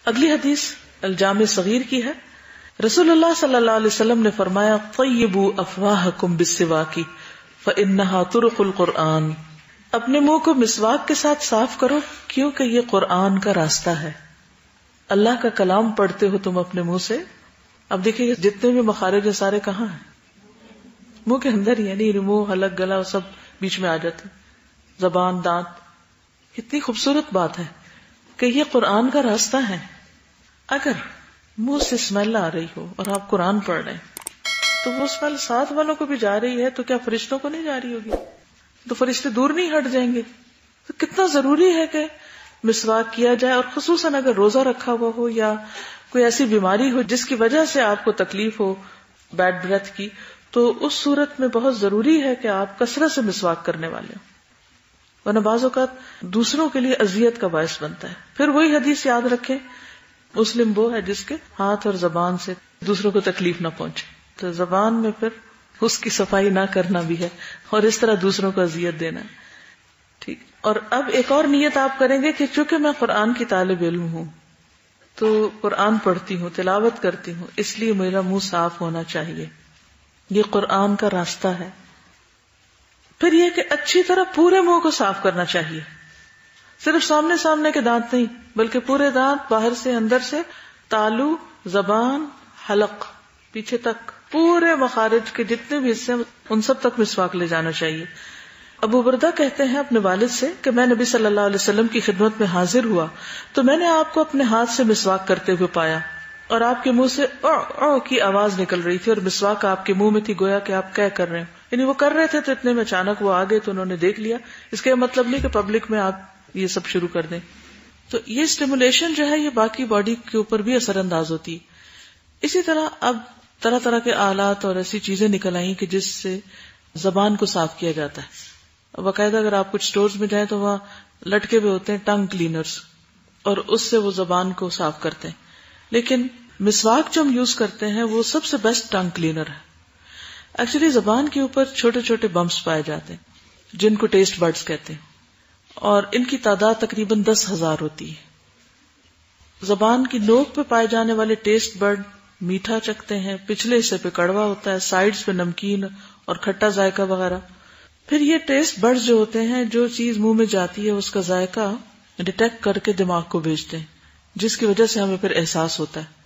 اگلی حدیث الجامع صغیر کی ہے. رسول اللہ صلی اللہ علیہ وسلم نے فرمایا طیبوا افواہکم بالسواک فانہا طرق القرآن. اپنے منہ کو مسواک کے ساتھ صاف کرو کیونکہ یہ قرآن کا راستہ ہے. اللہ کا کلام پڑھتے ہو تم اپنے منہ سے. اب دیکھیے جتنے بھی مخارج ہیں سارے کہاں ہیں؟ منہ کے اندر ہی. یعنی منہ حلق گلا سب بیچ میں آ جاتے, زبان دانت. کتنی خوبصورت بات ہے کہ یہ قرآن کا راستہ ہے. اگر منہ سے اسمیل آ رہی ہو اور آپ قرآن پڑھ رہے ہیں تو وہ اسمیل ساتھ والوں کو بھی جا رہی ہے تو کیا فرشتوں کو نہیں جا رہی ہوگی؟ تو فرشتے دور نہیں ہٹ جائیں گے؟ تو کتنا ضروری ہے کہ مسواک کیا جائے. اور خصوصاً اگر روزہ رکھا ہوا ہو یا کوئی ایسی بیماری ہو جس کی وجہ سے آپ کو تکلیف ہو بیڈ بریتھ کی, تو اس صورت میں بہت ضروری ہے کہ آپ کثرت سے مسواک کرنے والے ہوں, ورنہ بعض اوقات دوسروں کے لیے اذیت کا باعث بنتا ہے. پھر وہی حدیث یاد رکھیں, مسلم وہ ہے جس کے ہاتھ اور زبان سے دوسروں کو تکلیف نہ پہنچے. تو زبان میں پھر اس کی صفائی نہ کرنا بھی ہے اور اس طرح دوسروں کو اذیت دینا ہے. ٹھیک. اور اب ایک اور نیت آپ کریں گے کہ چونکہ میں قرآن کی طالب علم ہوں تو قرآن پڑھتی ہوں, تلاوت کرتی ہوں, اس لیے میرا منہ صاف ہونا چاہیے. یہ قرآن کا راستہ ہے. پھر یہ کہ اچھی طرح پورے منہ کو صاف کرنا چاہیے, صرف سامنے کے دانت نہیں بلکہ پورے دانت, باہر سے اندر سے, تالو, زبان, حلق, پیچھے تک, پورے مخارج کے جتنے بھی حصے ان سب تک مسواک لے جانا چاہیے. ابو بردہ کہتے ہیں اپنے والد سے کہ میں نبی صلی اللہ علیہ وسلم کی خدمت میں حاضر ہوا تو میں نے آپ کو اپنے ہاتھ سے مسواک کرتے ہوئے پایا اور آپ کے منہ سے او او کی آواز نکل رہی تھی اور مسواک آپ کے منہ میں تھی, گویا کہ آپ کیا کر رہے ہیں. یعنی وہ کر رہے تھے تو اتنے میں اچانک وہ آگے تو انہوں نے دیکھ لیا. اس کا یہ مطلب نہیں کہ پبلک میں آپ یہ سب شروع کر دیں. تو یہ اسٹیمولیشن جو ہے یہ باقی باڈی کے اوپر بھی اثر انداز ہوتی. اسی طرح اب طرح طرح کے آلات اور ایسی چیزیں نکل آئیں کہ جس سے زبان کو صاف کیا جاتا ہے. باقاعدہ اگر آپ کچھ سٹورز میں جائیں تو وہاں لٹکے ہوئے ہوتے ہیں ٹنگ کلینرز, اور اس سے وہ زبان کو صاف کرتے ہیں. لیکن مسواک جو ہم یوز کرتے ہیں وہ سب سے بیسٹ ٹنگ کلینر ہے. ایکچولی زبان کے اوپر چھوٹے چھوٹے بمپس پائے جاتے ہیں جن کو ٹیسٹ برڈز کہتے ہیں, اور ان کی تعداد تقریباً 10,000 ہوتی ہے. زبان کی نوک پہ پائے جانے والے ٹیسٹ برڈ میٹھا چکھتے ہیں, پچھلے حصے پہ کڑوا ہوتا ہے, سائڈز پہ نمکین اور کھٹا ذائقہ وغیرہ. پھر یہ ٹیسٹ برڈ جو ہوتے ہیں جو چیز منہ میں جاتی ہے اس کا ذائقہ ڈیٹیکٹ کر کے دماغ کو بھیجتے ہیں, جس کی وجہ سے ہمیں پھر احساس ہوتا ہے.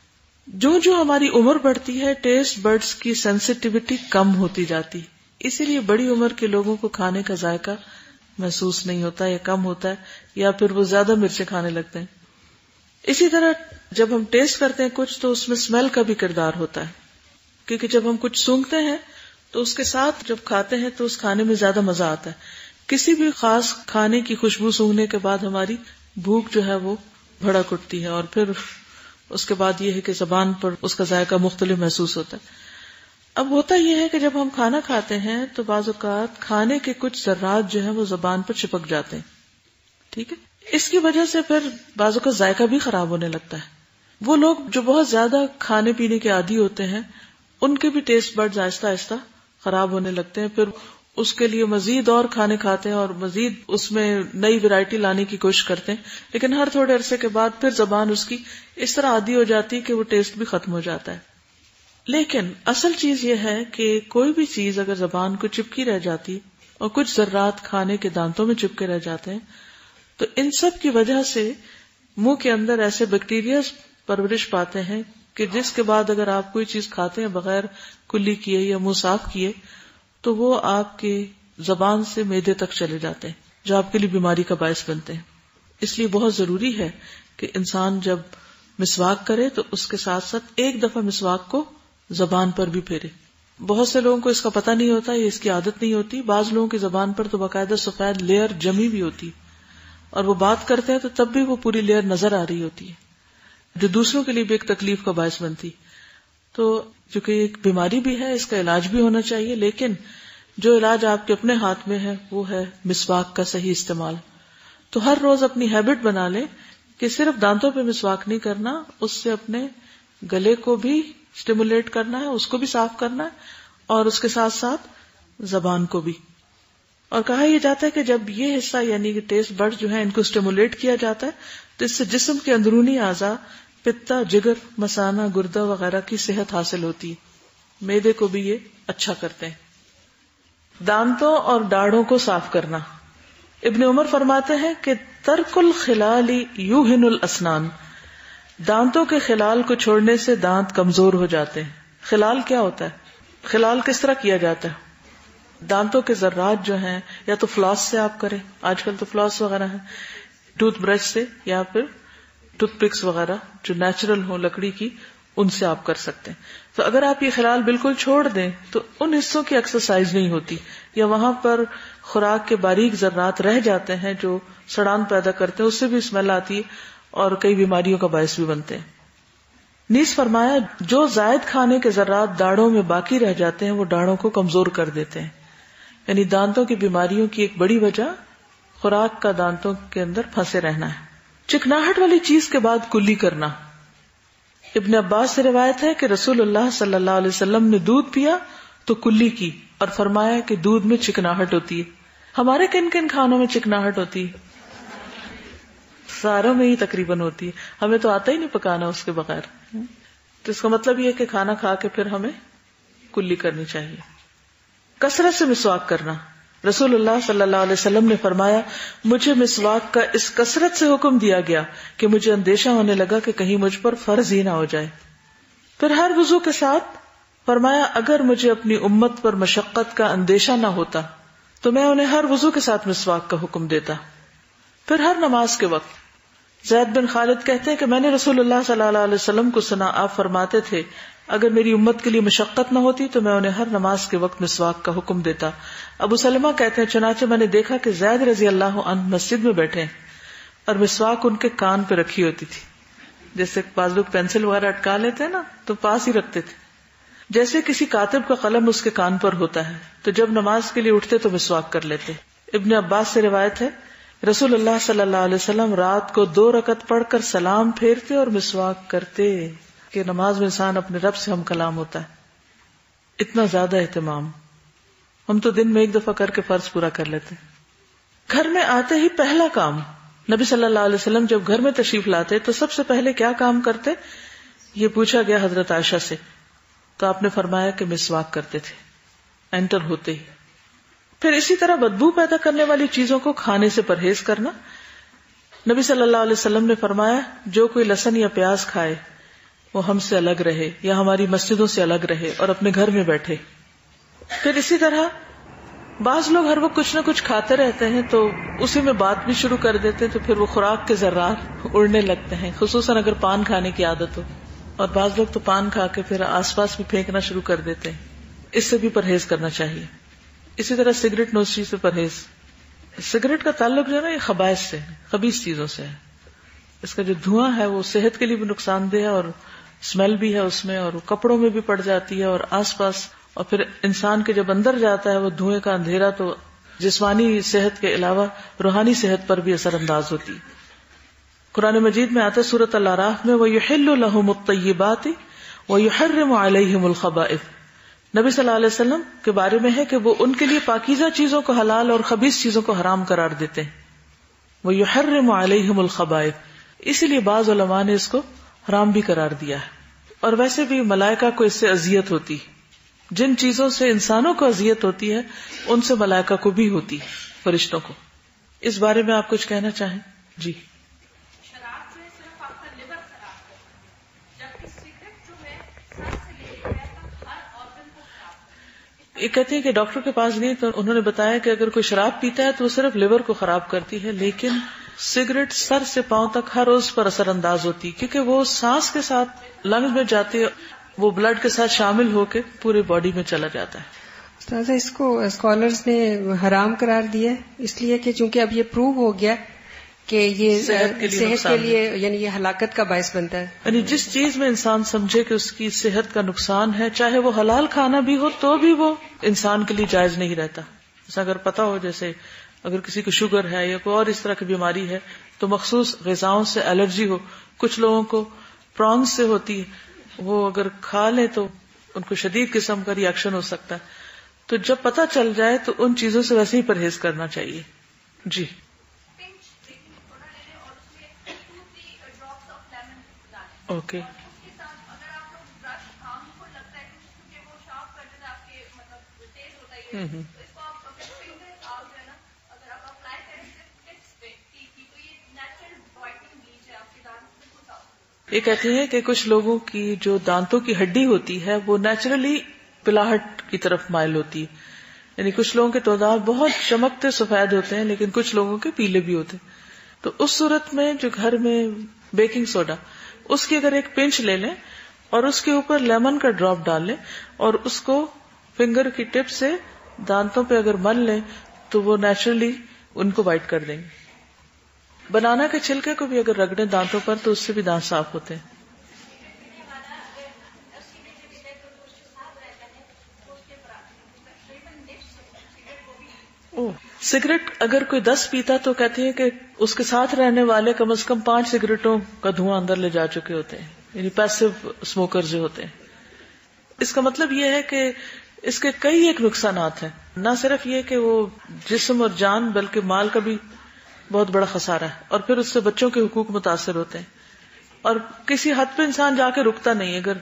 جو ہماری عمر بڑھتی ہے ٹیسٹ برڈز کی سینسٹیوٹی کم ہوتی جاتی, اسی لیے بڑی عمر کے لوگوں کو کھانے کا ذائقہ محسوس نہیں ہوتا یا کم ہوتا ہے, یا پھر وہ زیادہ مرچیں کھانے لگتے ہیں. اسی طرح جب ہم ٹیسٹ کرتے ہیں کچھ تو اس میں اسمیل کا بھی کردار ہوتا ہے, کیونکہ جب ہم کچھ سونگھتے ہیں تو اس کے ساتھ جب کھاتے ہیں تو اس کھانے میں زیادہ مزہ آتا ہے. کسی بھی خاص کھانے کی خوشبو سونگھنے کے بعد ہماری بھوک جو ہے وہ بھڑک اٹھتی ہے, اور پھر اس کے بعد یہ ہے کہ زبان پر اس کا ذائقہ مختلف محسوس ہوتا ہے. اب ہوتا یہ ہے کہ جب ہم کھانا کھاتے ہیں تو بعض اوقات کھانے کے کچھ ذرات جو ہیں وہ زبان پر چپک جاتے ہیں. ٹھیک ہے, اس کی وجہ سے پھر بعض اوقات ذائقہ بھی خراب ہونے لگتا ہے. وہ لوگ جو بہت زیادہ کھانے پینے کے عادی ہوتے ہیں ان کے بھی ٹیسٹ برڈز آہستہ آہستہ خراب ہونے لگتے ہیں. پھر اس کے لیے مزید اور کھانے کھاتے ہیں اور مزید اس میں نئی ویرائٹی لانے کی کوشش کرتے ہیں, لیکن ہر تھوڑے عرصے کے بعد پھر زبان اس کی اس طرح عادی ہو جاتی ہے کہ وہ ٹیسٹ بھی ختم ہو جاتا ہے. لیکن اصل چیز یہ ہے کہ کوئی بھی چیز اگر زبان کو چپکی رہ جاتی اور کچھ ذرات کھانے کے دانتوں میں چپکے رہ جاتے ہیں تو ان سب کی وجہ سے منہ کے اندر ایسے بیکٹیریا پرورش پاتے ہیں کہ جس کے بعد اگر آپ کوئی چیز کھاتے ہیں بغیر کلی کیے یا منہ صاف کیے تو وہ آپ کے زبان سے معدے تک چلے جاتے ہیں, جو آپ کے لیے بیماری کا باعث بنتے ہیں. اس لیے بہت ضروری ہے کہ انسان جب مسواک کرے تو اس کے ساتھ ساتھ ایک دفعہ مسواک کو زبان پر بھی پھیرے. بہت سے لوگوں کو اس کا پتہ نہیں ہوتا, یہ اس کی عادت نہیں ہوتی. بعض لوگوں کی زبان پر تو باقاعدہ سفید لیئر جمی بھی ہوتی اور وہ بات کرتے ہیں تو تب بھی وہ پوری لیئر نظر آ رہی ہوتی ہے, جو دوسروں کے لیے بھی ایک تکلیف کا باعث بنتی. تو چونکہ ایک بیماری بھی ہے, اس کا علاج بھی ہونا چاہیے, لیکن جو علاج آپ کے اپنے ہاتھ میں ہے وہ ہے مسواک کا صحیح استعمال. تو ہر روز اپنی ہیبٹ بنا لیں کہ صرف دانتوں پہ مسواک نہیں کرنا, اس سے اپنے گلے کو بھی اسٹیمولیٹ کرنا ہے, اس کو بھی صاف کرنا ہے, اور اس کے ساتھ ساتھ زبان کو بھی. اور کہا یہ جاتا ہے کہ جب یہ حصہ یعنی کہ ٹیسٹ برڈ جو ہے ان کو اسٹیمولیٹ کیا جاتا ہے تو اس سے جسم کے اندرونی اعضاء پتا، جگر، مثانہ، گردہ وغیرہ کی صحت حاصل ہوتی ہے. معدے کو بھی یہ اچھا کرتے ہیں. دانتوں اور داڑھوں کو صاف کرنا. ابن عمر فرماتے ہیں کہ ترک الخلال یوہن الاسنان، دانتوں کے خلال کو چھوڑنے سے دانت کمزور ہو جاتے ہیں. خلال کیا ہوتا ہے؟ خلال کس طرح کیا جاتا ہے؟ دانتوں کے ذرات جو ہیں یا تو فلاس سے آپ کریں، آج کل تو فلاس وغیرہ ہیں، ٹوتھ برش سے، یا پھر ٹوتھ پکس وغیرہ جو نیچرل ہوں لکڑی کی، ان سے آپ کر سکتے ہیں. تو اگر آپ یہ خلال بالکل چھوڑ دیں تو ان حصوں کی ایکسرسائز نہیں ہوتی، یا وہاں پر خوراک کے باریک ذرات رہ جاتے ہیں جو سڑان پیدا کرتے ہیں، اس سے بھی اسمیل آتی ہے اور کئی بیماریوں کا باعث بھی بنتے ہیں. نیز فرمایا جو زائد کھانے کے ذرات داڑھوں میں باقی رہ جاتے ہیں وہ داڑھوں کو کمزور کر دیتے ہیں. یعنی دانتوں کی بیماریوں کی ایک بڑی وجہ خوراک کا دانتوں کے اندر پھنسے رہنا ہے. چکناہٹ والی چیز کے بعد کلی کرنا. ابن عباس سے روایت ہے کہ رسول اللہ صلی اللہ علیہ وسلم نے دودھ پیا تو کلی کی اور فرمایا کہ دودھ میں چکناہٹ ہوتی ہے. ہمارے کن کن کھانوں میں چکناہٹ ہوتی ہے؟ ساروں میں ہی تقریباً ہوتی ہے. ہمیں تو آتا ہی نہیں پکانا اس کے بغیر. تو اس کا مطلب یہ ہے کہ کھانا کھا کے پھر ہمیں کلی کرنی چاہیے. کثرت سے مسواک کرنا. رسول اللہ صلی اللہ علیہ وسلم نے فرمایا مجھے مسواک کا اس کثرت سے حکم دیا گیا کہ مجھے اندیشہ ہونے لگا کہ کہیں مجھ پر فرض ہی نہ ہو جائے. پھر ہر وضو کے ساتھ فرمایا اگر مجھے اپنی امت پر مشقت کا اندیشہ نہ ہوتا تو میں انہیں ہر وضو کے ساتھ مسواک کا حکم دیتا. پھر ہر نماز کے وقت. زید بن خالد کہتے ہیں کہ میں نے رسول اللہ صلی اللہ علیہ وسلم کو سنا آپ فرماتے تھے اگر میری امت کے لیے مشقت نہ ہوتی تو میں انہیں ہر نماز کے وقت مسواک کا حکم دیتا. ابو سلمہ کہتے ہیں چنانچہ میں نے دیکھا کہ زید رضی اللہ عنہ مسجد میں بیٹھے ہیں اور مسواک ان کے کان پہ رکھی ہوتی تھی. جیسے بعض لوگ پینسل وغیرہ اٹکا لیتے ہیں نا تو پاس ہی رکھتے تھے، جیسے کسی کاتب کا قلم اس کے کان پر ہوتا ہے. تو جب نماز کے لیے اٹھتے تو مسواک کر لیتے. ابن عباس سے روایت ہے رسول اللہ صلی اللہ علیہ وسلم رات کو 2 رکعت پڑھ کر سلام پھیرتے اور مسواک کرتے کہ نماز میں انسان اپنے رب سے ہم کلام ہوتا ہے. اتنا زیادہ اہتمام. ہم تو دن میں 1 دفعہ کر کے فرض پورا کر لیتے. گھر میں آتے ہی پہلا کام نبی صلی اللہ علیہ وسلم جب گھر میں تشریف لاتے تو سب سے پہلے کیا کام کرتے؟ یہ پوچھا گیا حضرت عائشہ سے تو آپ نے فرمایا کہ مسواک کرتے تھے انٹر ہوتے ہی. پھر اسی طرح بدبو پیدا کرنے والی چیزوں کو کھانے سے پرہیز کرنا. نبی صلی اللہ علیہ وسلم نے فرمایا جو کوئی لہسن یا پیاز کھائے وہ ہم سے الگ رہے یا ہماری مسجدوں سے الگ رہے اور اپنے گھر میں بیٹھے. پھر اسی طرح بعض لوگ ہر وقت کچھ نہ کچھ کھاتے رہتے ہیں تو اسی میں بات بھی شروع کر دیتے ہیں تو پھر وہ خوراک کے ذرات اڑنے لگتے ہیں، خصوصاً اگر پان کھانے کی عادت ہو. اور بعض لوگ تو پان کھا کے پھر آس پاس بھی پھینکنا شروع کر دیتے ہیں. اس سے بھی پرہیز کرنا چاہیے. اسی طرح سگریٹ نوشی سے پرہیز. سگریٹ کا تعلق جو ہے نا یہ خبائث سے، خبیث چیزوں سے ہے. اس کا جو دھواں ہے وہ صحت کے لیے بھی نقصان دہ ہے اور اسمیل بھی ہے اس میں، اور کپڑوں میں بھی پڑ جاتی ہے اور آس پاس. اور پھر انسان کے جب اندر جاتا ہے وہ دھوئیں کا اندھیرا تو جسمانی صحت کے علاوہ روحانی صحت پر بھی اثر انداز ہوتی. قرآن مجید میں آتا ہے سورۃ الاعراف میں وَيُحِلُّ لَهُمُ الطَّيِّبَاتِ وَيُحَرِّمُ عَلَيْهِمُ الْخَبَائِثَ. نبی صلی اللہ علیہ وسلم کے بارے میں ہے کہ وہ ان کے لیے پاکیزہ چیزوں کو حلال اور خبیث چیزوں کو حرام قرار دیتے ہیں. وَيُحَرِّمُ عَلَيْهِمُ الْخَبَائِثَ. اسی لیے بعض علماء نے اس کو حرام بھی قرار دیا ہے. اور ویسے بھی ملائکہ کو اس سے اذیت ہوتی. جن چیزوں سے انسانوں کو اذیت ہوتی ہے ان سے ملائکہ کو بھی ہوتی، فرشتوں کو. اس بارے میں آپ کچھ کہنا چاہیں؟ جی. شراب جو ہے صرف آپ کا لیور خراب ہے، جبکہ سگریٹ جو ہے سر سے لے کے پیر تک ہر آرگن کو خراب ہے. یہ کہتے ہیں کہ ڈاکٹر کے پاس گئی تو انہوں نے بتایا کہ اگر کوئی شراب پیتا ہے تو وہ صرف لیور کو خراب کرتی ہے، لیکن سگریٹ سر سے پاؤں تک ہر عضو پر اثر انداز ہوتی کیونکہ وہ سانس کے ساتھ لنگز میں جاتی ہے، وہ بلڈ کے ساتھ شامل ہو کے پورے باڈی میں چلا جاتا ہے. استاذہ اس کو اسکالرز نے حرام قرار دیا اس لیے کہ چونکہ اب یہ پروو ہو گیا کہ یہ صحت کے لیے یعنی یہ ہلاکت کا باعث بنتا ہے. یعنی جس چیز میں انسان سمجھے کہ اس کی صحت کا نقصان ہے، چاہے وہ حلال کھانا بھی ہو تو بھی وہ انسان کے لیے جائز نہیں رہتا. اگر پتا ہو جیسے اگر کسی کو شوگر ہے یا کوئی اور اس طرح کی بیماری ہے تو مخصوص غذاؤں سے الرجی ہو، کچھ لوگوں کو پرانس سے ہوتی ہے، وہ اگر کھا لیں تو ان کو شدید قسم کا ریئیکشن ہو سکتا ہے. تو جب پتہ چل جائے تو ان چیزوں سے ویسے ہی پرہیز کرنا چاہیے. جی پنچ بیکنگ سوڈا لے لیں اور اس میں 2-3 ڈراپس آف لیمن ڈالیں. اوکے. اس کے ساتھ اگر آپ لوگ برش عام کو لگتا ہے کیونکہ وہ شارپ کر دیتا ہے آپ کے مطلب تیز ہوتا ہے یہ، تو اس کو آپ اپنے فنگر آپ جو ہے نا اگر آپ اپلائی کریں ٹپس پہ ٹیپ کی تو یہ نیچرل وائٹنگ بلیچ ہے، آپ کے دانت بالکل صاف ہوتے ہیں. یہ کہتے ہیں کہ کچھ لوگوں کی جو دانتوں کی ہڈی ہوتی ہے وہ نیچرلی پلاہٹ کی طرف مائل ہوتی ہے، یعنی کچھ لوگوں کے دانت بہت چمکتے سفید ہوتے ہیں لیکن کچھ لوگوں کے پیلے بھی ہوتے ہیں. تو اس صورت میں جو گھر میں بیکنگ سوڈا، اس کی اگر ایک پنچ لے لیں اور اس کے اوپر لیمن کا ڈراپ ڈال لیں اور اس کو فنگر کی ٹپ سے دانتوں پہ اگر مل لیں تو وہ نیچرلی ان کو وائٹ کر دیں گے. بنانا کے چھلکے کو بھی اگر رگڑیں دانتوں پر تو اس سے بھی دانت صاف ہوتے ہیں. سگریٹ اگر کوئی 10 پیتا تو کہتے ہیں کہ اس کے ساتھ رہنے والے کم از کم 5 سگریٹوں کا دھواں اندر لے جا چکے ہوتے ہیں، یعنی پیسو اسموکر جو ہوتے ہیں. اس کا مطلب یہ ہے کہ اس کے کئی ایک نقصانات ہیں، نہ صرف یہ کہ وہ جسم اور جان بلکہ مال کا بھی بہت بڑا خسارہ ہے، اور پھر اس سے بچوں کے حقوق متاثر ہوتے ہیں. اور کسی حد پہ انسان جا کے رکتا نہیں، اگر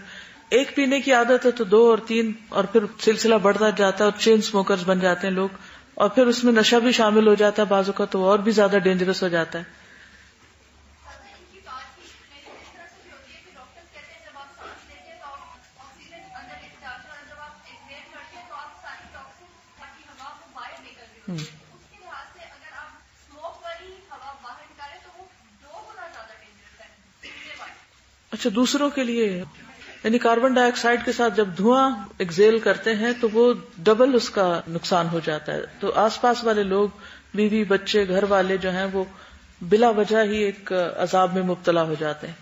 ایک پینے کی عادت ہے تو 2 اور 3 اور پھر سلسلہ بڑھتا جاتا ہے اور چین اسموکرز بن جاتے ہیں لوگ، اور پھر اس میں نشہ بھی شامل ہو جاتا ہے بعضوں کا، تو وہ اور بھی زیادہ ڈینجرس ہو جاتا ہے. ان کی بات ہی اس طرح سے بھی ہوتی ہے کہ ڈاکٹر کہتے ہیں جب آپ سانس لیتے ہیں تو آپ آکسیجن اندر لے کے جاتے ہیں اور جب آپ ایکسہیل کرتے ہیں تو آپ ساری ٹاکسن کی ہوا کو باہر نکل رہی ہوتی ہے. اس کے لحاظ سے اگر آپ اسموک والی ہوا باہر نکالیں تو وہ 2 گنا زیادہ ڈینجرس ہے. اچھا، دوسروں کے لیے یعنی کاربن ڈائی آکسائڈ کے ساتھ جب دھواں ایکزیل کرتے ہیں تو وہ ڈبل اس کا نقصان ہو جاتا ہے. تو آس پاس والے لوگ، بیوی بچے، گھر والے جو ہیں وہ بلا وجہ ہی ایک عذاب میں مبتلا ہو جاتے ہیں.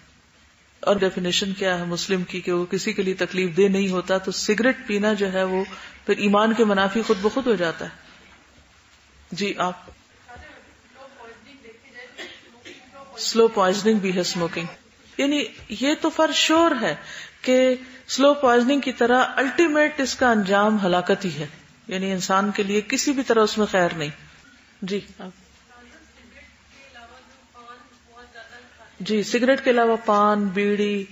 اور ڈیفینیشن کیا ہے مسلم کی کہ وہ کسی کے لیے تکلیف دہ نہیں ہوتا، تو سگریٹ پینا جو ہے وہ پھر ایمان کے منافی خود بخود ہو جاتا ہے. جی آپ سلو پوائزننگ بھی ہے اسموکنگ، یعنی یہ تو فار شور ہے کہ سلو پوائزننگ کی طرح الٹیمیٹ اس کا انجام ہلاکت ہی ہے، یعنی انسان کے لیے کسی بھی طرح اس میں خیر نہیں. جی جی سگریٹ کے علاوہ پان، بیڑی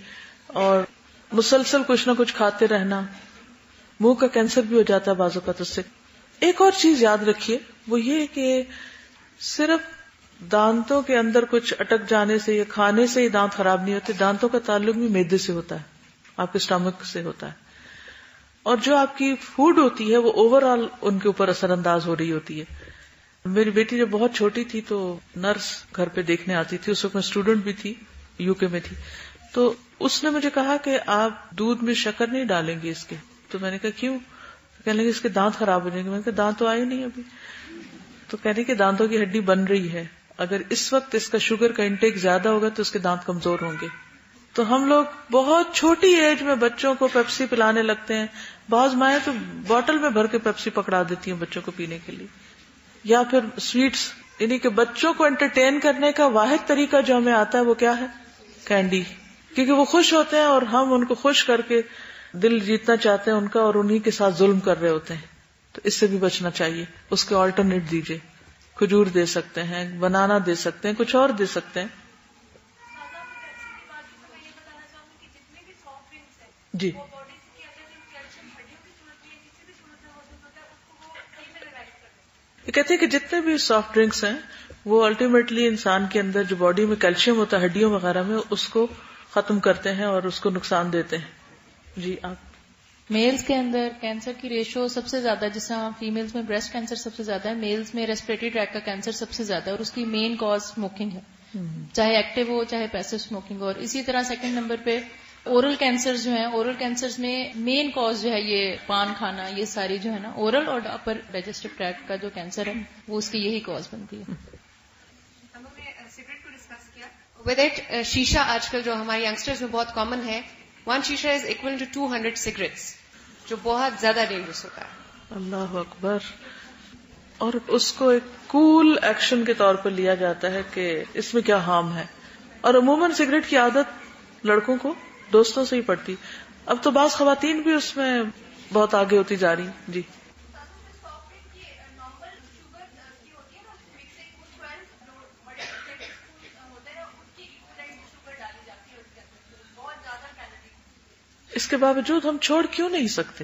اور مسلسل کچھ نہ کچھ کھاتے رہنا، منہ کا کینسر بھی ہو جاتا ہے بعض اوقات اس سے. ایک اور چیز یاد رکھیے، وہ یہ کہ صرف دانتوں کے اندر کچھ اٹک جانے سے یا کھانے سے ہی دانت خراب نہیں ہوتے، دانتوں کا تعلق بھی معدے سے ہوتا ہے، آپ کے اسٹمک سے ہوتا ہے. اور جو آپ کی فوڈ ہوتی ہے وہ اوور آل ان کے اوپر اثر انداز ہو رہی ہوتی ہے. میری بیٹی جب بہت چھوٹی تھی تو نرس گھر پہ دیکھنے آتی تھی، اس وقت میں اسٹوڈنٹ بھی تھی، UK میں تھی، تو اس نے مجھے کہا کہ آپ دودھ میں شکر نہیں ڈالیں گے اس کے. تو میں نے کہا کیوں؟ کہنے لگے اس کے دانت خراب ہو جائیں گے. میں نے کہا دانت تو آئے نہیں ابھی. تو کہہ رہی کہ دانتوں کی ہڈی بن رہی ہے، اگر اس وقت اس کا شوگر کا انٹیک زیادہ ہوگا تو اس کے دانت کمزور ہوں گے. تو ہم لوگ بہت چھوٹی ایج میں بچوں کو پیپسی پلانے لگتے ہیں. بعض مائیں تو بوٹل میں بھر کے پیپسی پکڑا دیتی ہیں بچوں کو پینے کے لیے، یا پھر سویٹس، یعنی کہ بچوں کو انٹرٹین کرنے کا واحد طریقہ جو ہمیں آتا ہے وہ کیا ہے؟ کینڈی. کیونکہ وہ خوش ہوتے ہیں اور ہم ان کو خوش کر کے دل جیتنا چاہتے ہیں ان کا، اور انہی کے ساتھ ظلم کر رہے ہوتے ہیں. تو اس سے بھی بچنا چاہیے. اس کے آلٹرنیٹ دیجیے، کھجور دے سکتے ہیں، بنانا دے سکتے ہیں، کچھ اور دے سکتے ہیں. جی یہ کہتے ہیں کہ جتنے بھی سافٹ ڈرنکس ہیں وہ الٹیمیٹلی انسان کے اندر جو باڈی میں کیلشیم ہوتا ہے ہڈیوں وغیرہ میں، اس کو ختم کرتے ہیں اور اس کو نقصان دیتے ہیں. جی آپ میلز کے اندر کینسر کی ریشو سب سے زیادہ، جس طرح فیمیلز میں بریسٹ کینسر سب سے زیادہ ہے، میلز میں ریسپریٹری ٹریک کا کینسر سب سے زیادہ ہے، اور اس کی مین کاز اسموکنگ ہے، چاہے ایکٹیو ہو چاہے پیسو اسموکنگ ہو. اور اسی طرح سیکنڈ نمبر پہ اورل کینسر جو ہیں، اورل کینسرز میں مین کاز جو ہے یہ پان کھانا، یہ ساری جو ہے نا اورل اور اپر ڈائجسٹو ٹریکٹ کا جو کینسر ہے وہ اس کی یہی کاز بنتی ہے. ہم لوگ نے سگریٹ کو ڈسکس کیا. ود اٹ شیشہ آج کل جو ہمارے ینگسٹرز میں بہت کامن ہے، 1 شیشہ از اکول ٹو 200 سگریٹس، جو بہت زیادہ ڈینجرس ہوتا ہے. اللہ اکبر. اور اس کو ایک کول ایکشن کے طور پر لیا جاتا ہے کہ اس میں کیا ہارم ہے. اور عموماً سگریٹ کی عادت لڑکوں کو دوستوں سے ہی پڑتی. اب تو بعض خواتین بھی اس میں بہت آگے ہوتی جا رہی. جی اس کے باوجود ہم چھوڑ کیوں نہیں سکتے؟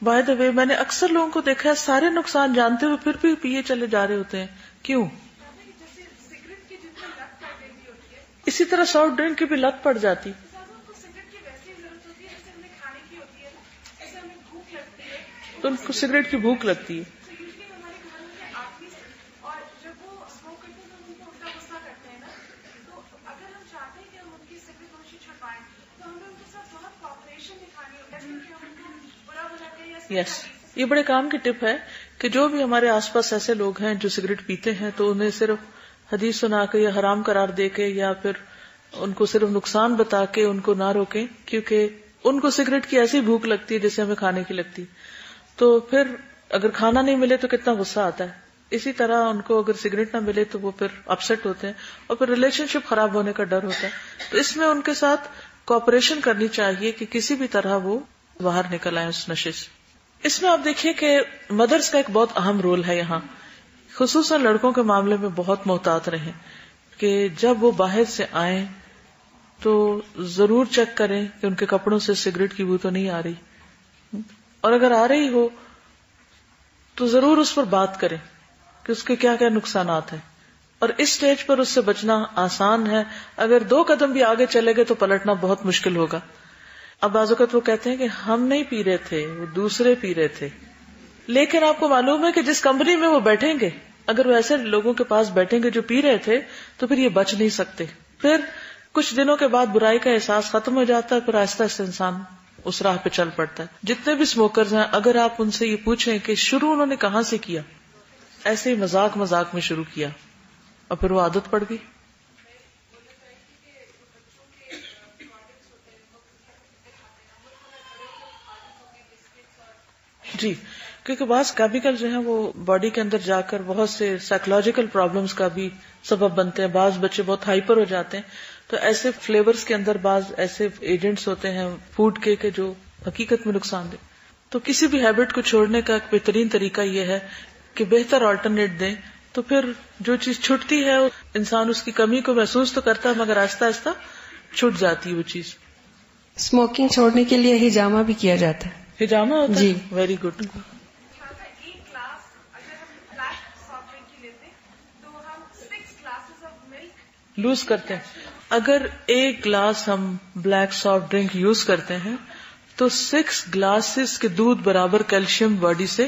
بائی دا وے، میں نے اکثر لوگوں کو دیکھا ہے سارے نقصان جانتے ہوئے پھر بھی پیے چلے جا رہے ہوتے ہیں. کیوں؟ اسی طرح سافٹ ڈرنک کی بھی لت پڑ جاتی. تو ان کو سگریٹ کی بھوک لگتی ہے. یس، یہ بڑے کام کی ٹپ ہے کہ جو بھی ہمارے آس پاس ایسے لوگ ہیں جو سگریٹ پیتے ہیں تو انہیں صرف حدیث سنا کے یا حرام قرار دے کے یا پھر ان کو صرف نقصان بتا کے ان کو نہ روکیں، کیونکہ ان کو سگریٹ کی ایسی بھوک لگتی ہے جیسے ہمیں کھانے کی لگتی. تو پھر اگر کھانا نہیں ملے تو کتنا غصہ آتا ہے. اسی طرح ان کو اگر سگریٹ نہ ملے تو وہ پھر اپسیٹ ہوتے ہیں اور پھر ریلیشن شپ خراب ہونے کا ڈر ہوتا ہے. تو اس میں ان کے ساتھ کوآپریشن کرنی چاہیے کہ کسی بھی طرح وہ باہر نکل آئے اس نشے سے. اس میں آپ دیکھیے کہ مدرس کا ایک بہت اہم رول ہے یہاں، خصوصاً لڑکوں کے معاملے میں بہت محتاط رہیں کہ جب وہ باہر سے آئیں تو ضرور چیک کریں کہ ان کے کپڑوں سے سگریٹ کی بو تو نہیں آ رہی، اور اگر آ رہی ہو تو ضرور اس پر بات کریں کہ اس کے کیا کیا نقصانات ہیں. اور اس سٹیج پر اس سے بچنا آسان ہے، اگر 2 قدم بھی آگے چلے گئے تو پلٹنا بہت مشکل ہوگا. اب بعض اوقات وہ کہتے ہیں کہ ہم نہیں پی رہے تھے، وہ دوسرے پی رہے تھے، لیکن آپ کو معلوم ہے کہ جس کمپنی میں وہ بیٹھیں گے، اگر وہ ایسے لوگوں کے پاس بیٹھیں گے جو پی رہے تھے تو پھر یہ بچ نہیں سکتے. پھر کچھ دنوں کے بعد برائی کا احساس ختم ہو جاتا ہے، پھر آہستہ آہستہ انسان اس راہ پہ چل پڑتا ہے. جتنے بھی اسموکرز ہیں اگر آپ ان سے یہ پوچھیں کہ شروع انہوں نے کہاں سے کیا، ایسے ہی مذاق مذاق میں شروع کیا اور پھر وہ عادت پڑ گئی. جی، کیونکہ بعض کیمیکل جو ہیں وہ باڈی کے اندر جا کر بہت سے سائیکولوجیکل پرابلمس کا بھی سبب بنتے ہیں. بعض بچے بہت ہائپر ہو جاتے ہیں، تو ایسے فلیورز کے اندر بعض ایسے ایجنٹس ہوتے ہیں فوڈ کے جو حقیقت میں نقصان دے. تو کسی بھی ہیبٹ کو چھوڑنے کا ایک بہترین طریقہ یہ ہے کہ بہتر آلٹرنیٹ دیں. تو پھر جو چیز چھٹتی ہے انسان اس کی کمی کو محسوس تو کرتا ہے مگر آہستہ آہستہ چھٹ جاتی ہے وہ چیز. اسموکنگ چھوڑنے کے لیے ہجامہ بھی کیا جاتا ہے. ہجامہ ہوتا ہے؟ جی، ویری گڈ. لوز کرتے ہیں، اگر 1 گلاس ہم بلیک سافٹ ڈرنک یوز کرتے ہیں تو 6 گلاسز کے دودھ برابر کیلشیم باڈی سے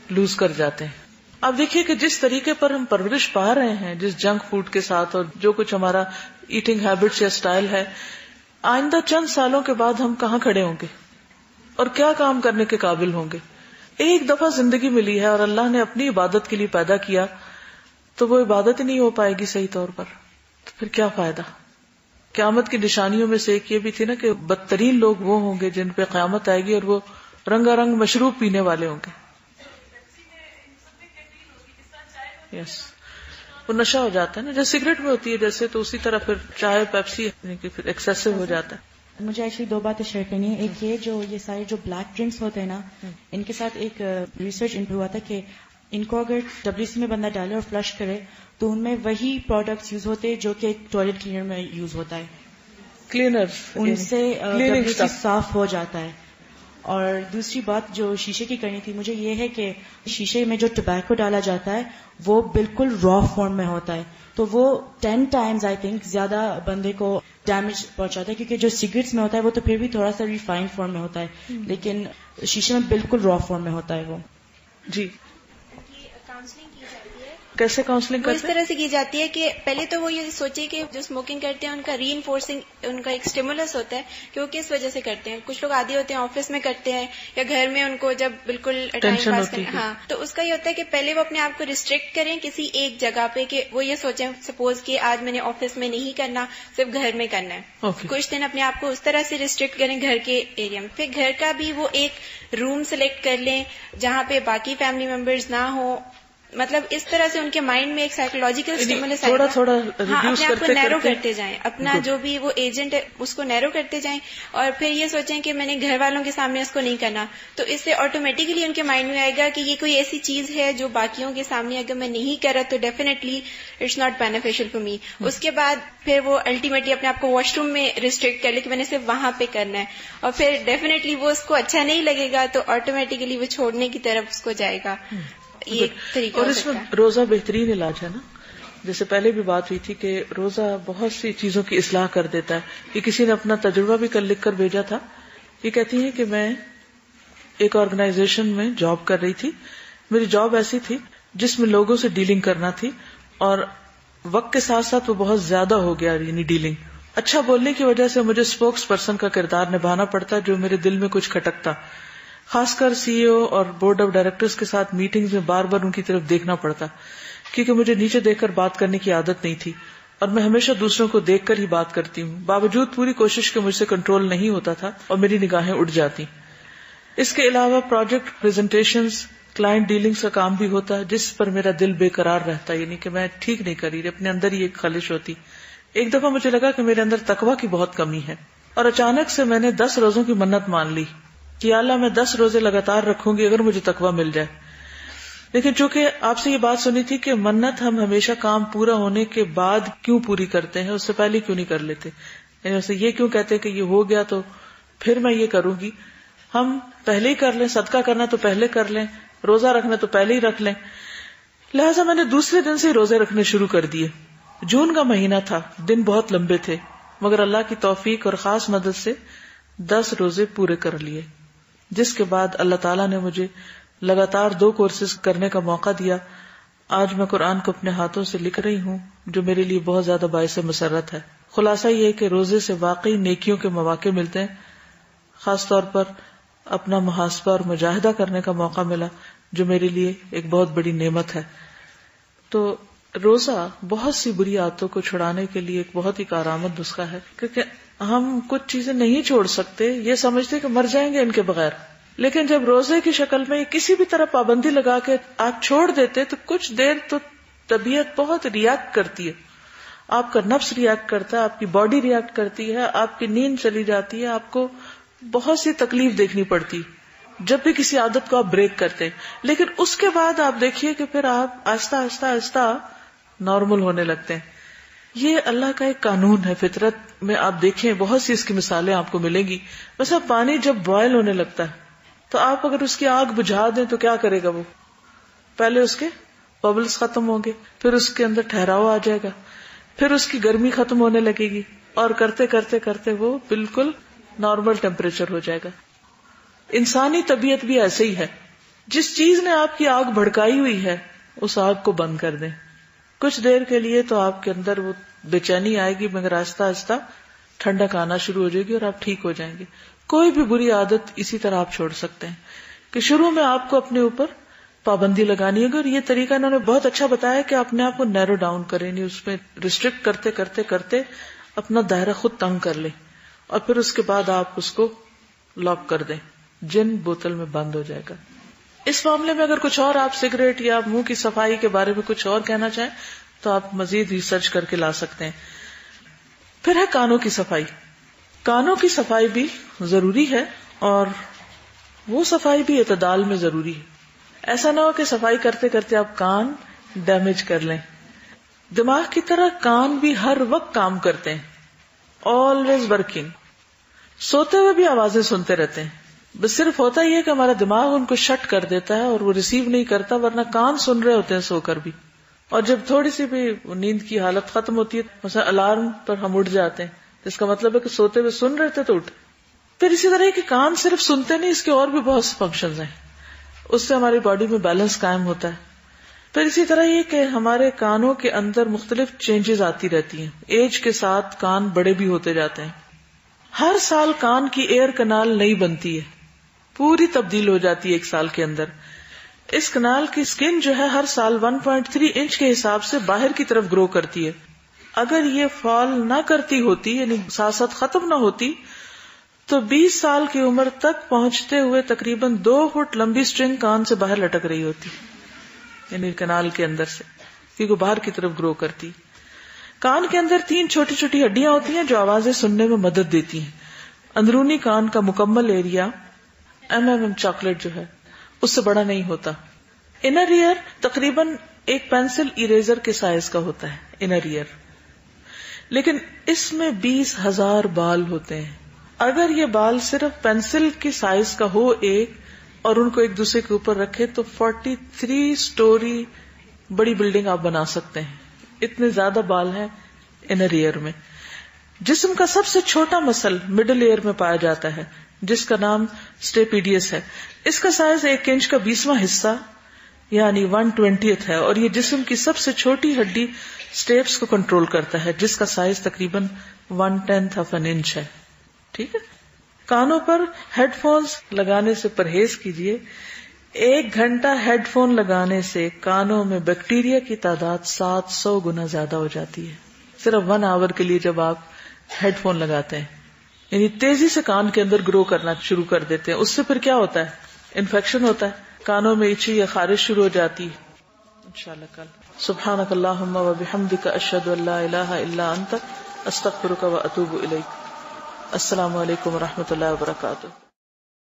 لوز کر جاتے ہیں. اب دیکھیے کہ جس طریقے پر ہم پرورش پا رہے ہیں، جس جنک فوڈ کے ساتھ اور جو کچھ ہمارا ایٹنگ ہیبٹس یا سٹائل ہے، آئندہ چند سالوں کے بعد ہم کہاں کھڑے ہوں گے اور کیا کام کرنے کے قابل ہوں گے. ایک دفعہ زندگی ملی ہے اور اللہ نے اپنی عبادت کے لیے پیدا کیا تو وہ عبادت ہی نہیں ہو پائے گی صحیح طور پر، تو پھر کیا فائدہ. قیامت کی نشانیوں میں سے ایک یہ بھی تھی نا کہ بدترین لوگ وہ ہوں گے جن پہ قیامت آئے گی اور وہ رنگا رنگ مشروب پینے والے ہوں گے. یس، وہ نشہ ہو جاتا ہے نا، جیسے سگریٹ میں ہوتی ہے جیسے، تو اسی طرح پھر چائے پیپسی پھر ایکسیسو ہو جاتا ہے. مجھے ایکچولی 2 باتیں شیئر کرنی ہے. ایک یہ سارے جو بلیک ڈرنکس ہوتے ہیں نا، ان کے ساتھ ایک ریسرچ ہوا تھا کہ ان کو اگر WC میں بندہ ڈالے اور فلش کرے تو ان میں وہی پروڈکٹس یوز ہوتے جو کہ ٹوائلٹ کلینر میں یوز ہوتا ہے. کلینر ان سے WC صاف ہو جاتا ہے. اور دوسری بات جو شیشے کی کرنی تھی مجھے یہ ہے کہ شیشے میں جو ٹبیکو ڈالا جاتا ہے وہ بالکل را فارم میں ہوتا ہے، تو وہ 10 ٹائمز آئی تھنک زیادہ بندے کو ڈیمیج پہنچاتا ہے، کیونکہ جو سگریٹس میں ہوتا ہے وہ تو پھر بھی تھوڑا سا ریفائنڈ فارم میں ہوتا ہے، لیکن شیشے میں بالکل را فارم میں ہوتا ہے وہ. جی، کاؤنسلنگ کی جاتی ہے. کیسے کاؤنسلنگ اس طرح سے کی جاتی ہے کہ پہلے تو وہ یہ سوچے کہ جو اسموکنگ کرتے ہیں ان کا ری انفورسنگ ان کا ایک اسٹیمولس ہوتا ہے کہ وہ کس وجہ سے کرتے ہیں. کچھ لوگ عادی ہوتے ہیں آفس میں کرتے ہیں یا گھر میں ان کو جب بالکل ٹائم پاس کریں. ہاں، تو اس کا یہ ہوتا ہے کہ پہلے وہ اپنے آپ کو ریسٹرکٹ کریں کسی ایک جگہ پہ کہ وہ یہ سوچیں سپوز کہ آج میں نے آفس میں نہیں کرنا، صرف گھر میں کرنا ہے. کچھ دن اپنے آپ کو اس طرح سے ریسٹرکٹ کریں گھر کے ایریا میں. پھر گھر کا بھی وہ ایک روم سلیکٹ کر لیں جہاں پہ باقی فیملی ممبرز نہ ہوں مطلب اس طرح سے ان کے مائنڈ میں ایک سائیکولوجیکل اسٹیمولس تھوڑا تھوڑا اپنے آپ کو نیرو کرتے جائیں، اپنا جو بھی وہ ایجنٹ ہے اس کو نیرو کرتے جائیں، اور پھر یہ سوچیں کہ میں نے گھر والوں کے سامنے اس کو نہیں کرنا، تو اس سے آٹومیٹکلی ان کے مائنڈ میں آئے گا کہ یہ کوئی ایسی چیز ہے جو باقیوں کے سامنے اگر میں نہیں کرا تو definitely it's not beneficial for me. اس کے بعد پھر وہ الٹیمیٹلی اپنے آپ کو واش روم میں ریسٹرکٹ کر لے کہ میں نے صرف وہاں پہ کرنا ہے، اور پھر ڈیفینیٹلی وہ اس کو اچھا نہیں لگے گا تو آٹومیٹکلی وہ چھوڑنے کی طرف اس کو جائے گا. یہ طریقہ. اور اس میں روزہ بہترین علاج ہے نا، جیسے پہلے بھی بات ہوئی تھی کہ روزہ بہت سی چیزوں کی اصلاح کر دیتا ہے. یہ کسی نے اپنا تجربہ بھی کل لکھ کر بھیجا تھا. یہ کہتی ہے کہ میں ایک آرگنائزیشن میں جاب کر رہی تھی. میری جاب ایسی تھی جس میں لوگوں سے ڈیلنگ کرنا تھی، اور وقت کے ساتھ ساتھ وہ بہت زیادہ ہو گیا، یعنی ڈیلنگ. اچھا بولنے کی وجہ سے مجھے اسپوکس پرسن کا کردار نبھانا پڑتا جو میرے دل میں کچھ کھٹکتا، خاص کر سی ای او اور بورڈ آف ڈائریکٹرز کے ساتھ میٹنگز میں بار بار ان کی طرف دیکھنا پڑتا، کیونکہ مجھے نیچے دیکھ کر بات کرنے کی عادت نہیں تھی اور میں ہمیشہ دوسروں کو دیکھ کر ہی بات کرتی ہوں. باوجود پوری کوشش کے مجھ سے کنٹرول نہیں ہوتا تھا اور میری نگاہیں اٹھ جاتی. اس کے علاوہ پروجیکٹ پریزنٹیشنز، کلائنٹ ڈیلنگز کا کام بھی ہوتا ہے جس پر میرا دل بے قرار رہتا، یعنی کہ میں ٹھیک نہیں کر رہی، اپنے اندر ہی ایک خلش ہوتی. ایک دفعہ مجھے لگا کہ میرے اندر تقویٰ کی بہت کمی ہے، اور اچانک سے میں نے 10 روزوں کی منت مان لی کہ یا اللہ میں 10 روزے لگاتار رکھوں گی اگر مجھے تقویٰ مل جائے. لیکن چونکہ آپ سے یہ بات سنی تھی کہ منت ہم ہمیشہ کام پورا ہونے کے بعد کیوں پوری کرتے ہیں، اس سے پہلے کیوں نہیں کر لیتے، یعنی اسے یہ کیوں کہتے کہ یہ ہو گیا تو پھر میں یہ کروں گی. ہم پہلے ہی کر لیں، صدقہ کرنا تو پہلے کر لیں، روزہ رکھنا تو پہلے ہی رکھ لیں. لہٰذا میں نے دوسرے دن سے روزے رکھنے شروع کر دیے. جون کا مہینہ تھا، دن بہت لمبے تھے، مگر اللہ کی توفیق اور خاص مدد سے 10 روزے پورے کر لیے، جس کے بعد اللہ تعالیٰ نے مجھے لگاتار 2 کورسز کرنے کا موقع دیا. آج میں قرآن کو اپنے ہاتھوں سے لکھ رہی ہوں، جو میرے لیے بہت زیادہ باعث مسرت ہے. خلاصہ یہ ہے کہ روزے سے واقعی نیکیوں کے مواقع ملتے ہیں. خاص طور پر اپنا محاسبہ اور مجاہدہ کرنے کا موقع ملا، جو میرے لیے ایک بہت بڑی نعمت ہے. تو روزہ بہت سی بری عادتوں کو چھڑانے کے لیے ایک بہت ہی کارآمد نسخہ ہے، کیونکہ ہم کچھ چیزیں نہیں چھوڑ سکتے، یہ سمجھتے کہ مر جائیں گے ان کے بغیر. لیکن جب روزے کی شکل میں کسی بھی طرح پابندی لگا کے آپ چھوڑ دیتے تو کچھ دیر تو طبیعت بہت ریئیکٹ کرتی ہے، آپ کا نفس ریئیکٹ کرتا ہے، آپ کی باڈی ریئیکٹ کرتی ہے، آپ کی نیند چلی جاتی ہے، آپ کو بہت سی تکلیف دیکھنی پڑتی جب بھی کسی عادت کو آپ بریک کرتے. لیکن اس کے بعد آپ دیکھیے کہ پھر آپ آہستہ آہستہ آہستہ نارمل ہونے لگتے ہیں. یہ اللہ کا ایک قانون ہے. فطرت میں آپ دیکھیں بہت سی اس کی مثالیں آپ کو ملیں گی. بس اب پانی جب بوائل ہونے لگتا ہے تو آپ اگر اس کی آگ بجھا دیں تو کیا کرے گا؟ وہ پہلے اس کے ببلز ختم ہوں گے، پھر اس کے اندر ٹھہراؤ آ جائے گا، پھر اس کی گرمی ختم ہونے لگے گی، اور کرتے کرتے کرتے وہ بالکل نارمل ٹیمپریچر ہو جائے گا. انسانی طبیعت بھی ایسے ہی ہے. جس چیز نے آپ کی آگ بھڑکائی ہوئی ہے اس آگ کو بند کر دیں. کچھ دیر کے لیے تو آپ کے اندر وہ بے چینی آئے گی، مگر آہستہ آہستہ ٹھنڈک آنا شروع ہو جائے گی اور آپ ٹھیک ہو جائیں گے. کوئی بھی بری عادت اسی طرح آپ چھوڑ سکتے ہیں کہ شروع میں آپ کو اپنے اوپر پابندی لگانی ہوگی. اور یہ طریقہ انہوں نے بہت اچھا بتایا کہ اپنے آپ کو نیرو ڈاؤن کریں، یعنی اس میں ریسٹرکٹ کرتے کرتے کرتے اپنا دائرہ خود تنگ کر لیں، اور پھر اس کے بعد آپ اس کو لاک کر دیں. جن بوتل میں بند ہو جائے گا. اس معاملے میں اگر کچھ اور آپ سگریٹ یا منہ کی صفائی کے بارے میں کچھ اور کہنا چاہیں تو آپ مزید ریسرچ کر کے لا سکتے ہیں. پھر ہے کانوں کی صفائی. کانوں کی صفائی بھی ضروری ہے، اور وہ صفائی بھی اعتدال میں ضروری ہے. ایسا نہ ہو کہ صفائی کرتے کرتے آپ کان ڈیمیج کر لیں. دماغ کی طرح کان بھی ہر وقت کام کرتے ہیں، آلویز ورکنگ. سوتے ہوئے بھی آوازیں سنتے رہتے ہیں، بس صرف ہوتا ہی ہے کہ ہمارا دماغ ان کو شٹ کر دیتا ہے اور وہ ریسیو نہیں کرتا، ورنہ کان سن رہے ہوتے ہیں سو کر بھی. اور جب تھوڑی سی بھی نیند کی حالت ختم ہوتی ہے، مثلا الارم پر ہم اٹھ جاتے ہیں، اس کا مطلب ہے کہ سوتے ہوئے سن رہے تھے تو اٹھ. پھر اسی طرح کہ کان صرف سنتے نہیں، اس کے اور بھی بہت سے فنکشنز ہیں. اس سے ہماری باڈی میں بیلنس قائم ہوتا ہے. پھر اسی طرح یہ کہ ہمارے کانوں کے اندر مختلف چینجز آتی رہتی ہیں. ایج کے ساتھ کان بڑے بھی ہوتے جاتے ہیں. ہر سال کان کی ایئر کنال نئی بنتی ہے، پوری تبدیل ہو جاتی ہے 1 سال کے اندر. اس کنال کی سکن جو ہے ہر سال 1.3 انچ کے حساب سے باہر کی طرف گرو کرتی ہے. اگر یہ فال نہ کرتی ہوتی، یعنی ساتھ ساتھ ختم نہ ہوتی، تو 20 سال کی عمر تک پہنچتے ہوئے تقریباً 2 فٹ لمبی سٹرنگ کان سے باہر لٹک رہی ہوتی. یعنی کنال کے اندر سے، کیونکہ باہر کی طرف گرو کرتی. کان کے اندر 3 چھوٹی چھوٹی ہڈیاں ہوتی ہیں جو آوازیں سننے میں مدد دیتی ہیں. اندرونی کان کا مکمل ایریا چاکلیٹ جو ہے اس سے بڑا نہیں ہوتا. انر ایئر تقریباً ایک پینسل اریزر کے سائز کا ہوتا ہے انر ایئر، لیکن اس میں 20,000 بال ہوتے ہیں. اگر یہ بال صرف پینسل کی سائز کا ہو ایک اور ان کو ایک دوسرے کے اوپر رکھے تو 43 سٹوری بڑی بلڈنگ آپ بنا سکتے ہیں. اتنے زیادہ بال ہیں انر ایئر میں. جسم کا سب سے چھوٹا مسل مڈل ایئر میں پایا جاتا ہے جس کا نام سٹیپیڈیس ہے. اس کا سائز 1 انچ کا 20واں حصہ یعنی 1/20 ہے، اور یہ جسم کی سب سے چھوٹی ہڈی سٹیپس کو کنٹرول کرتا ہے جس کا سائز تقریباً 1/10 انچ ہے. ٹھیک ہے. کانوں پر ہیڈ فونز لگانے سے پرہیز کیجیے. 1 گھنٹہ ہیڈ فون لگانے سے کانوں میں بیکٹیریا کی تعداد 700 گنا زیادہ ہو جاتی ہے. صرف 1 آور کے لیے جب آپ ہیڈ فون لگاتے ہیں، یعنی تیزی سے کان کے اندر گرو کرنا شروع کر دیتے ہیں. اس سے پھر کیا ہوتا ہے؟ انفیکشن ہوتا ہے، کانوں میں اچھی یا خارش شروع ہو جاتی ہے. انشاءاللہ کل. سبحانک اللہم و بحمدک، اشہد ان لا الہ الا انت، استغفرک و اتوب الیک. السلام علیکم و رحمۃ اللہ وبرکاتہ.